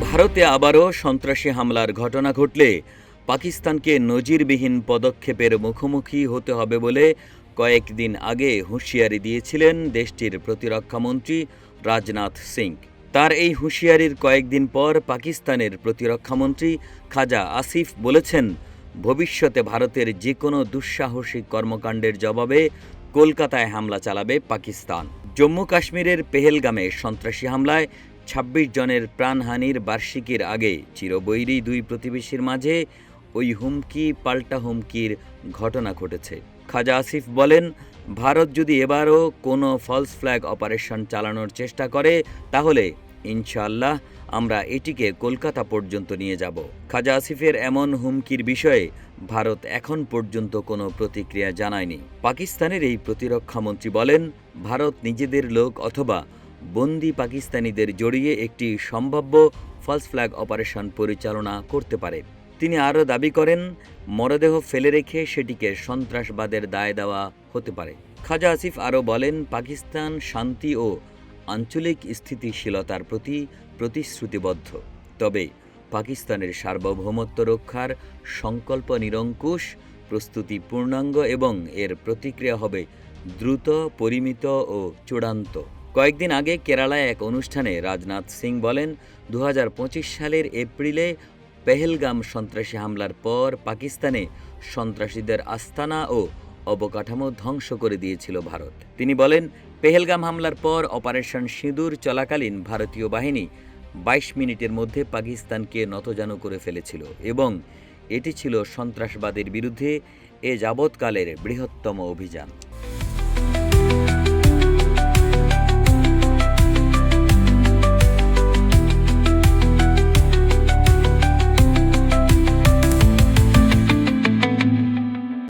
ভারতে আবারও সন্ত্রাসী হামলার ঘটনা ঘটলে পাকিস্তানকে নজিরবিহীন পদক্ষেপের মুখোমুখি হতে হবে বলে কয়েকদিন আগে হুঁশিয়ারি দিয়েছিলেন দেশটির প্রতিরক্ষামন্ত্রী রাজনাথ সিং। তার এই হুঁশিয়ারির কয়েকদিন পর পাকিস্তানের প্রতিরক্ষামন্ত্রী খাজা আসিফ বলেছেন, ভবিষ্যতে ভারতের যে কোনো দুঃসাহসিক কর্মকাণ্ডের জবাবে কলকাতায় হামলা চালাবে পাকিস্তান। জম্মু কাশ্মীরের পেহেলগামে সন্ত্রাসী হামলায় ২৬ জনের প্রাণহানির বার্ষিকীর আগে চিরবৈরী দুই প্রতিবেশীর মাঝে ওই হুমকি পাল্টা হুমকির ঘটনা ঘটেছে। খাজা আসিফ বলেন, ভারত যদি এবারও কোনো ফলস ফ্ল্যাগ অপারেশন চালানোর চেষ্টা করে তাহলে ইনশাআল্লাহ আমরা এটিকে কলকাতা পর্যন্ত নিয়ে যাব। খাজা আসিফের এমন হুমকির বিষয়ে ভারত এখন পর্যন্ত কোনো প্রতিক্রিয়া জানায়নি। পাকিস্তানের এই প্রতিরক্ষামন্ত্রী বলেন, ভারত নিজেদের লোক অথবা বন্দি পাকিস্তানিদের জড়িয়ে একটি সম্ভাব্য ফলস ফ্ল্যাগ অপারেশন পরিচালনা করতে পারে। তিনি আরও দাবি করেন, মরদেহ ফেলে রেখে সেটিকে সন্ত্রাসবাদের দায় দেওয়া হতে পারে। খাজা আসিফ আরও বলেন, পাকিস্তান শান্তি ও আঞ্চলিক স্থিতিশীলতার প্রতি প্রতিশ্রুতিবদ্ধ, তবে পাকিস্তানের সার্বভৌমত্ব রক্ষার সংকল্প নিরঙ্কুশ, প্রস্তুতি পূর্ণাঙ্গ এবং এর প্রতিক্রিয়া হবে দ্রুত, পরিমিত ও চূড়ান্ত। কয়েকদিন আগে কেরালায় এক অনুষ্ঠানে রাজনাথ সিং বলেন, ২০২৫ সালের এপ্রিলে পেহেলগাম সন্ত্রাসী হামলার পর পাকিস্তানে সন্ত্রাসীদের আস্তানা ও অবকাঠামো ধ্বংস করে দিয়েছিল ভারত। তিনি বলেন, পেহেলগাম হামলার পর অপারেশন সিঁদুর চলাকালীন ভারতীয় বাহিনী ২২ মিনিটের মধ্যে পাকিস্তানকে নতজানু করে ফেলেছিল এবং এটি ছিল সন্ত্রাসবাদের বিরুদ্ধে এ যাবৎকালের বৃহত্তম অভিযান।